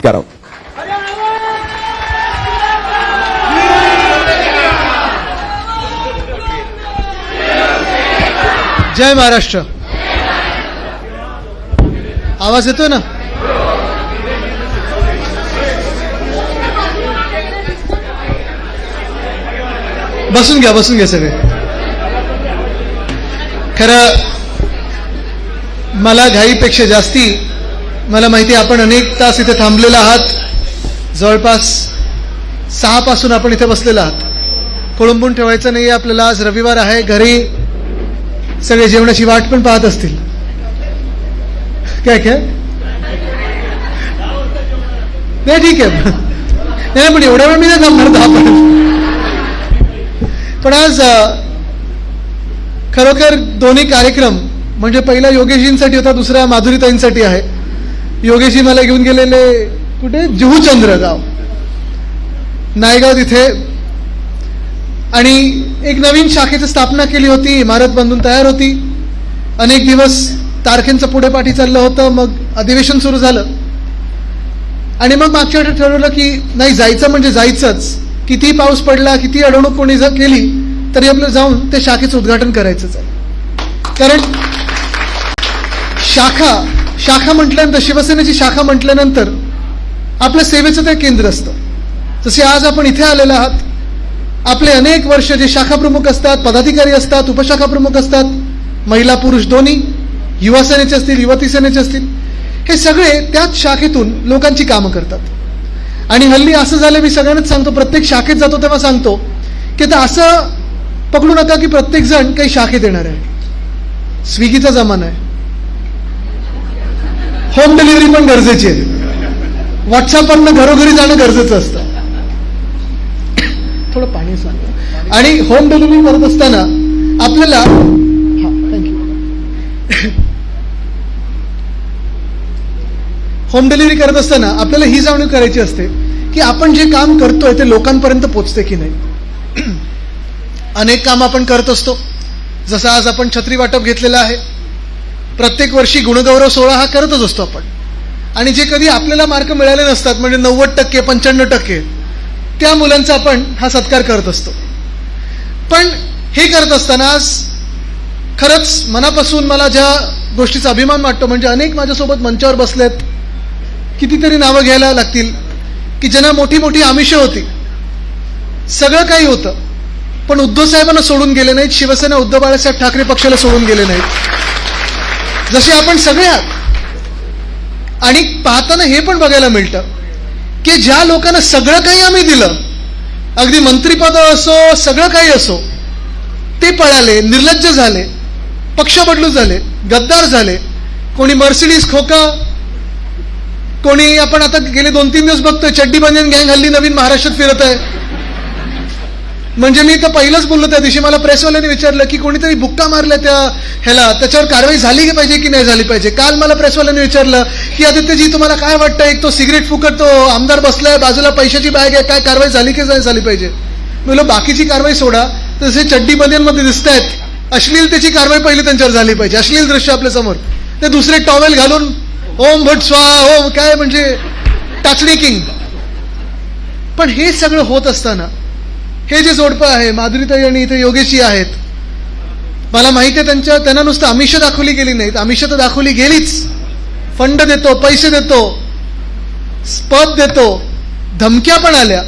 करावं. जय महाराष्ट्र. आवाज येतोय ना? बसून घ्या सगळे. खरं मला घाईपेक्षा जास्ती मला माहिती आपण अनेक तास इथे थांबलेला आहात. जवळपास 6 पासून आपण इथे बसलेला आहात. खोळंबून ठेवायचं नाही आपल्याला. आज रविवार आहे. घरी सगळे जेवणाची वाट पण पाहत असतील. काय नाही ठीक आहे. नाही पण एवढ्या वेळ मी नाही थांबणार 10 पर्यंत. पण आज खरोखर दोन्ही कार्यक्रम म्हणजे पहिला योगेशजींसाठी होता, दुसरा माधुरीताईंसाठी आहे. योगेशजी मला घेऊन गेलेले कुठे? जुहूचंद्र गाव, नायगाव तिथे. आणि एक नवीन शाखेची स्थापना केली होती. इमारत बांधून तयार होती. अनेक दिवस तारखेंचं पुढे पाठी चाललं होतं. मग अधिवेशन सुरू झालं आणि मग मागच्या वेळी ठरवलं की नाही, जायचं म्हणजे जायचंच. किती पाऊस पडला, किती अडवणूक कोणी केली तरी आपल्याला जाऊन ते शाखेचं उद्घाटन करायचंच आहे. कारण शाखा म्हटल्यानंतर, शिवसेनेची शाखा म्हटल्यानंतर आपल्या सेवेचं ते केंद्र असतं. जसे आज आपण इथे आलेले आहात, आपले अनेक वर्ष जे शाखा प्रमुख असतात, पदाधिकारी असतात, उपशाखा प्रमुख असतात, महिला पुरुष दोन्ही, युवा सेनेचे असतील, युवती सेनेचे असतील, हे सगळे त्याच शाखेतून लोकांची कामं करतात. आणि हल्ली असं झालं, मी सगळ्यांनाच सांगतो, प्रत्येक शाखेत जातो तेव्हा सांगतो की आता असं पकडू नका की प्रत्येक जण काही शाखेत येणार आहे. स्विगीचा जमाना आहे. होम डिलिव्हरी पण गरजेची आहे. व्हॉट्सअपवरनं घरोघरी जाणं गरजेचं असतं. थोडं पाणी सांग. आणि होम डिलिव्हरी करत असताना आपल्याला होम डिलिव्हरी करत असताना आपल्याला ही जाणीव करायची असते की आपण जे काम करतोय ते लोकांपर्यंत पोचते की नाही. अनेक काम आपण करत असतो. जसं आज आपण छत्री वाटप घेतलेलं आहे. प्रत्येक वर्षी गुणगौरव सोहळा हा करतच असतो आपण. आणि जे कधी आपल्याला मार्क मिळाले नसतात, म्हणजे 90%, 95%, त्या मुलांचा आपण हा सत्कार करत असतो. पण हे करत असताना आज खरंच मनापासून मला ज्या गोष्टीचा अभिमान वाटतो, म्हणजे अनेक माझ्यासोबत मंचावर बसलेत, कितीतरी नावं घ्यायला लागतील की ज्यांना मोठी मोठी आमिषं होती, सगळं काही होतं, पण उद्धव साहेबांना सोडून गेले नाहीत. शिवसेना उद्धव बाळासाहेब ठाकरे पक्षाला सोडून गेले नाहीत, जसे आपण सगळे आहात. आणि पाहताना हे पण बघायला मिळतं की ज्या लोकांना सगळं काही आम्ही दिलं, अगदी मंत्रिपद असो, सगळं काही असो, ते पळाले, निर्लज्ज झाले, पक्ष बदलू झाले, गद्दार झाले. कोणी मर्सिडीज खोका, कोणी आपण आता गेले 2-3 दिवस बघतोय चड्डी बनियन गँग हल्ली नवीन महाराष्ट्रात फिरत आहे. म्हणजे मी तर पहिलंच बोललो त्या दिवशी, मला प्रेसवाल्याने विचारलं की कोणीतरी बुक्का मारला त्या ह्याला, त्याच्यावर कारवाई झाली पाहिजे की नाही झाली पाहिजे. काल मला प्रेसवाल्याने विचारलं की आदित्यजी तुम्हाला काय वाटतं, एक तो सिगरेट फुकट तो आमदार बसलाय, बाजूला पैशाची बॅग आहे, काय कारवाई झाली की नाही झाली पाहिजे. मी बोललो बाकीची कारवाई सोडा, तसे चड्डी बनियनमध्ये दिसत आहेत, अश्लीलतेची कारवाई पहिली त्यांच्यावर झाली पाहिजे. अश्लील दृश्य आपल्या समोर, ते दुसरे टॉवेल घालून ओम भट स्वाहा, ओम काय म्हणजे टाचणी किंग. पण हे सगळं होत असताना हे जे जोडपं आहे, माधुरीताई आणि इथे योगेशजी आहेत, मला माहिती आहे त्यांना नुसतं आमिषं दाखवली गेली नाहीत, आमिषं तर दाखवली गेलीच. फंड देतो, पैसे देतो, पद देतो, धमक्या पण आल्या,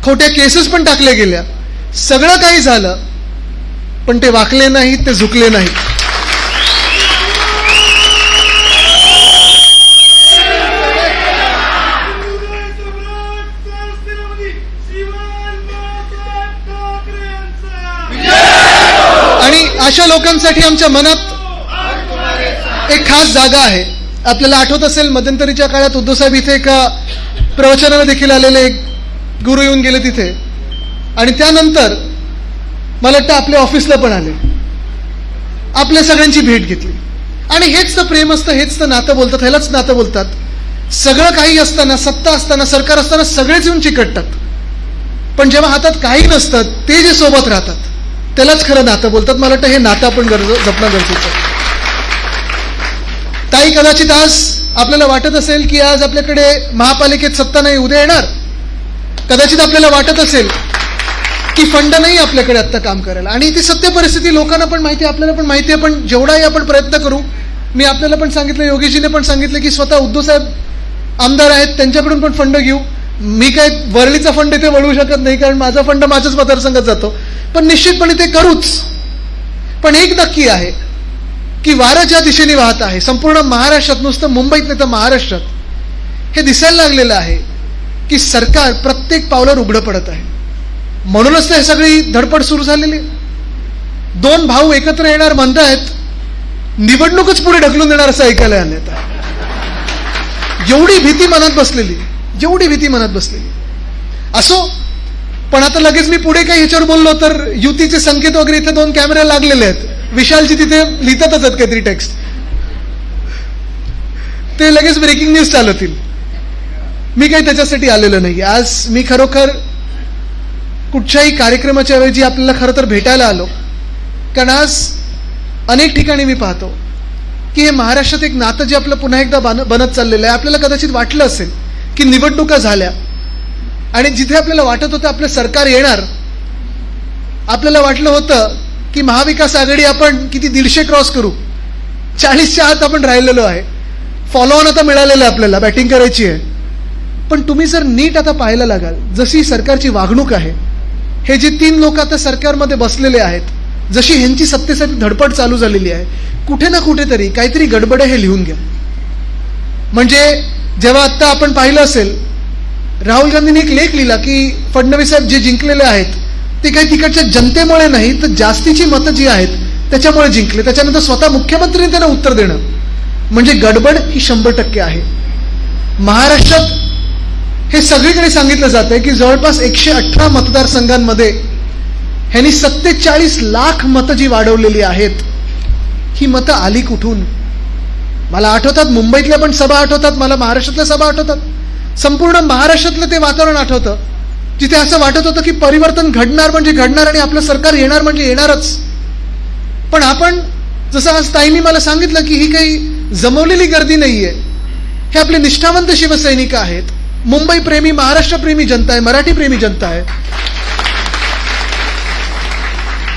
खोट्या केसेस पण टाकल्या गेल्या, सगळं काही झालं, पण ते वाकले नाहीत, ते झुकले नाहीत. आणि अशा लोकांसाठी आमच्या मनात एक खास जागा आहे. आपल्याला आठवत असेल, मध्यंतरीच्या काळात उद्धवसाहेब इथे एका प्रवचनाला देखील आलेले एक गुरु येऊन गेले तिथे. आणि त्यानंतर मला वाटतं आपल्या ऑफिसला पण आले, आपल्या सगळ्यांची भेट घेतली. आणि हेच तर प्रेम असतं, हेच तर नातं बोलतात, ह्यालाच नातं बोलतात. सगळं काही असताना, सत्ता असताना, सरकार असताना सगळेच येऊन चिकटतात, पण जेव्हा हातात काही नसतं ते जे सोबत राहतात त्यालाच खरं नातं बोलतात. मला वाटतं हे नातं आपण जपणं गरजेचं आहे. ताई कदाचित आज आपल्याला वाटत असेल की आज आपल्याकडे महापालिकेत सत्ता नाही, उद्या येणार. कदाचित आपल्याला वाटत असेल की फंड नाही आपल्याकडे आत्ता काम करायला, आणि ती सत्य परिस्थिती लोकांना पण माहिती आहे, आपल्याला पण माहिती आहे. पण जेवढाही आपण प्रयत्न करू, मी आपल्याला पण सांगितलं, योगीजीने पण सांगितलं की स्वतः उद्धव साहेब आमदार आहेत, त्यांच्याकडून पण फंड घेऊ. मी काय वरळीचा फंड इथे वळवू शकत नाही, कारण माझा फंड माझ्याच मतदारसंघात जातो, पण निश्चितपणे ते करूच. पण एक नक्की आहे की वारं ज्या दिशेने वाहत आहे संपूर्ण महाराष्ट्रात, नुसतं मुंबईत नाही तर महाराष्ट्रात हे दिसायला लागलेलं आहे की सरकार प्रत्येक पावलावर उघडं पडत आहे. म्हणूनच तर सगळी धडपड सुरू झालेली. दोन भाऊ एकत्र येणार म्हणतायत, निवडणूकच पुढे ढकलून देणार असं ऐकायला आलं. एवढी भीती मनात बसलेली, एवढी भीती मनात बसलेली. असो, पण आता लगेच मी पुढे काही ह्याच्यावर बोललो तर युतीचे संकेत वगैरे इथे 2 कॅमेरे लागलेले आहेत. विशालजी तिथे लिहितातच आहेत काहीतरी टेक्स्ट, ते लगेच ब्रेकिंग न्यूज चालवतील. मी काही त्याच्यासाठी आलेलो नाही. आज मी खरोखर कुठच्याही कार्यक्रमाच्या ऐवजी आपल्याला खरं तर भेटायला आलो, कारण आज अनेक ठिकाणी मी पाहतो की हे महाराष्ट्रात एक नातं जे आपलं पुन्हा एकदा बनत चाललेलं आहे. आपल्याला कदाचित वाटलं असेल की निवडणुका झाल्या आणि जिथे आपल्याला वाटत होतं आपलं सरकार येणार, आपल्याला वाटलं होतं की महाविकास आघाडी आपण किती 150 क्रॉस करू, 40च्या आत आपण राहिलेलो आहे, फॉलो ऑन आता मिळालेलं आहे, आपल्याला बॅटिंग करायची आहे. पण तुम्ही जर नीट आता पाहायला लागाल जशी सरकारची वागणूक आहे, हे जे 3 लोक आता सरकारमध्ये बसलेले आहेत, जशी ह्यांची सत्तेसाठी धडपड चालू झालेली आहे, कुठे ना कुठेतरी काहीतरी गडबड आहे हे लिहून घ्या. म्हणजे जेव्हा आत्ता आपण पाहिलं असेल, राहुल गांधींनी एक लेख लिहिला की फडणवीस साहेब जे जिंकलेले आहेत ते काही तिकडच्या जनतेमुळे नाही तर जास्तीची मतं जी आहेत त्याच्यामुळे जिंकले. त्याच्यानंतर स्वतः मुख्यमंत्र्यांनी त्यांना उत्तर देणं, म्हणजे गडबड ही 100% आहे. महाराष्ट्रात हे सगळीकडे सांगितलं जात आहे की जवळपास 118 मतदारसंघांमध्ये ह्यांनी 47 लाख मतं जी वाढवलेली आहेत, ही मतं आली कुठून? मला आठवतात मुंबईतल्या पण सभा आठवतात, मला महाराष्ट्रातल्या सभा आठवतात, संपूर्ण महाराष्ट्रातलं ते वातावरण आठवतं जिथे असं वाटत होतं की परिवर्तन घडणार म्हणजे घडणार आणि आपलं सरकार येणार म्हणजे येणारच. पण आपण जसं आज ताईंनी मला सांगितलं की ही काही जमवलेली गर्दी नाहीये, हे आपले निष्ठावंत शिवसैनिक आहेत, मुंबई प्रेमी, महाराष्ट्र प्रेमी जनता आहे, मराठी प्रेमी जनता आहे.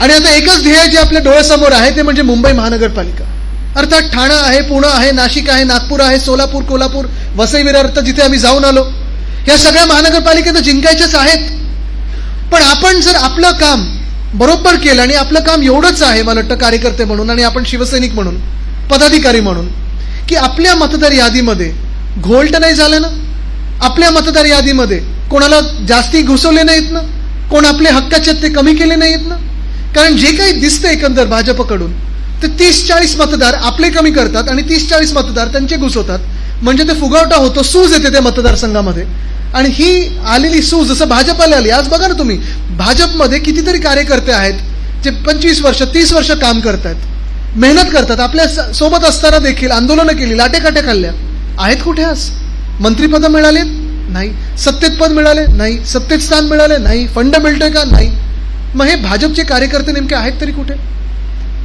आणि आता एकच ध्येय जे आपल्या डोळ्यासमोर आहे ते म्हणजे मुंबई महानगरपालिका. अर्थात ठाणा आहे, पुणे आहे, नाशिक आहे, नागपूर आहे, सोलापूर, कोल्हापूर, वसई विरार, जिथे आम्ही जाऊन आलो, या सगळ्या महानगरपालिका जिंकायच्याच आहेत. पण आपण जर आपलं काम बरोबर केलं, आणि आपलं काम एवढंच आहे मला वाटतं कार्यकर्ते म्हणून आणि आपण शिवसैनिक म्हणून, पदाधिकारी म्हणून, की आपल्या मतदार यादीमध्ये घोळ तर नाही झालं ना, आपल्या मतदार यादीमध्ये कोणाला जास्ती घुसवले नाहीत ना, कोण आपले हक्काचे ते कमी केले नाहीत ना. कारण जे काही दिसतं एकंदर भाजपकडून ते 30-40 मतदार आपले कमी करतात आणि 30-40 मतदार त्यांचे घुसवतात, म्हणजे ते फुगवटा होतो, सूज येते त्या मतदारसंघामध्ये. आणि ही आलेली सूज जसं भाजपला आली, आज बघा ना तुम्ही, भाजपमध्ये कितीतरी कार्यकर्ते आहेत जे 25 वर्ष 30 वर्ष काम करतात, मेहनत करतात, आपल्या सोबत असताना देखील आंदोलनं केली, लाटेकाटे खाल्ल्या, आहेत कुठे आज? मंत्रिपद मिळाले नाही, सत्तेत पद मिळाले नाही, सत्तेत स्थान मिळाले नाही, फंड मिळतोय का नाही. मग हे भाजपचे कार्यकर्ते नेमके आहेत तरी कुठे?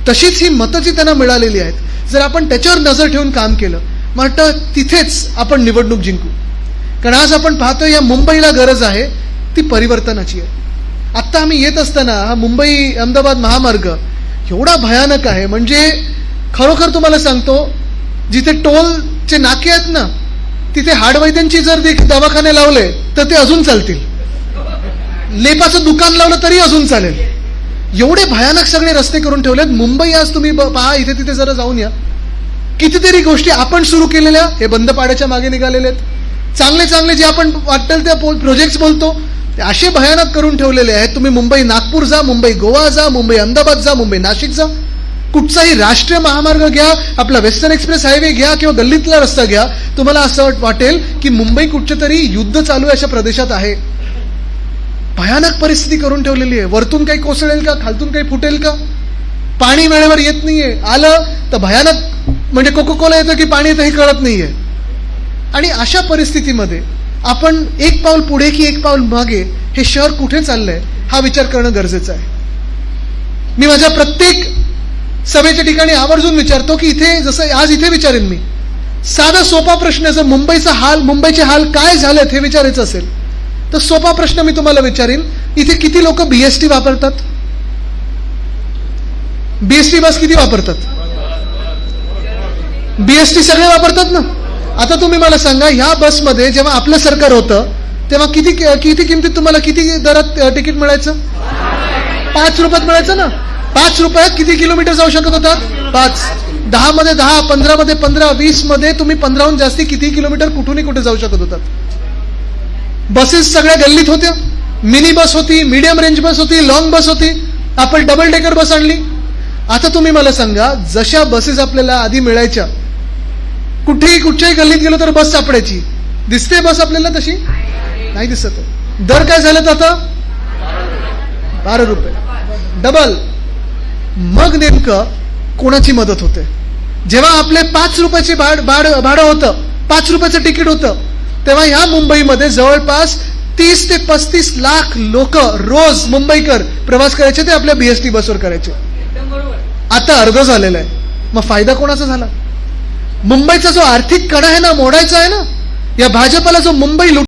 तशीच ही मतं जी त्यांना मिळालेली आहेत, जर आपण त्याच्यावर नजर ठेवून काम केलं, मला वाटतं तिथेच आपण निवडणूक जिंकू. कारण आज आपण पाहतो या मुंबईला गरज आहे ती परिवर्तनाची आहे. आत्ता आम्ही येत असताना हा मुंबई अहमदाबाद महामार्ग एवढा भयानक आहे, म्हणजे खरोखर तुम्हाला सांगतो, जिथे टोलचे नाके आहेत ना तिथे हाडवैद्यांची जर दवाखाने लावले तर ते अजून चालतील, लेपाचं दुकान लावलं तरी अजून चालेल, एवढे भयानक सगळे रस्ते करून ठेवलेत. मुंबई आज तुम्ही पहा, इथे तिथे जरा जाऊन या, कितीतरी गोष्टी आपण सुरू केलेल्या हे बंद पाडायच्या मागे निघालेले आहेत. चांगले चांगले जे आपण वाटेल त्या प्रोजेक्ट्स बोलतो ते असे भयानक करून ठेवलेले आहेत. तुम्ही मुंबई नागपूर जा, मुंबई गोवा जा, मुंबई अहमदाबाद जा, मुंबई नाशिक जा, कुठचाही राष्ट्रीय महामार्ग घ्या, आपला वेस्टर्न एक्सप्रेस हायवे घ्या किंवा गल्लीतला रस्ता घ्या, तुम्हाला असं वाटेल की मुंबई कुठच्या तरी युद्ध चालू आहे अशा प्रदेशात आहे. भयानक परिस्थिती करून ठेवलेली आहे. वरतून काही कोसळेल का, खालतून काही फुटेल का, पाणी वेळेवर येत नाहीये, आलं तर भयानक, म्हणजे कोकोकोला येतं की पाणी येतं हे कळत नाहीये. आणि अशा परिस्थितीमध्ये आपण एक पाऊल पुढे की एक पाऊल मागे, हे शहर कुठे चाललंय हा विचार करणं गरजेचं आहे. मी माझ्या प्रत्येक सभेच्या ठिकाणी आवर्जून विचारतो की इथे, जसं आज इथे विचारेन मी साधा सोपा प्रश्न, जर मुंबईचे हाल काय झालेत हे विचारायचं असेल तर सोपा प्रश्न मी तुम्हाला विचारीन, इथे किती लोक बीएसटी वापरतात? बीएसटी बस किती वापरतात? बीएसटी सगळे वापरतात ना. आता तुम्ही मला सांगा, ह्या बसमध्ये जेव्हा आपलं सरकार होतं तेव्हा किती किमतीत तुम्हाला किती दरात तिकीट मिळायचं? 5 रुपयात मिळायचं ना. 5 रुपयात किती किलोमीटर जाऊ शकत होतात? 5. 10 मध्ये 10, 15 मध्ये 15, 20 मध्ये तुम्ही 15हून जास्ती किती किलोमीटर कुठूनही कुठे जाऊ शकत होतात. बसेस सगळ्या गल्लीत होत्या. मिनी बस होती, मीडियम रेंज बस होती, लॉंग बस होती, आपण डबल डेकर बस आणली. आता तुम्ही मला सांगा, जशा बसेस आपल्याला आधी मिळायच्या, कुठच्याही गल्लीत गेलो तर बस सापडायची. दिसते बस आपल्याला तशी? नाही दिसत. दर काय झालेत आता? 12 रुपये, डबल. मग नेमकं कोणाची मदत होते? जेव्हा आपले 5 रुपयाचे भाडं होतं, 5 रुपयाचं तिकीट होतं, तेव्हा ह्या मुंबईमध्ये जवळपास 30 ते 35 लाख लोक रोज मुंबईकर प्रवास करायचे, ते आपल्या बीएसटी बसवर करायचे. आता अर्ध झालेलं आहे. मग फायदा कोणाचा झाला? मुंबईचा जो आर्थिक कडा आहे ना, मोडायचा आहे ना, या भाजपाला जो मुंबई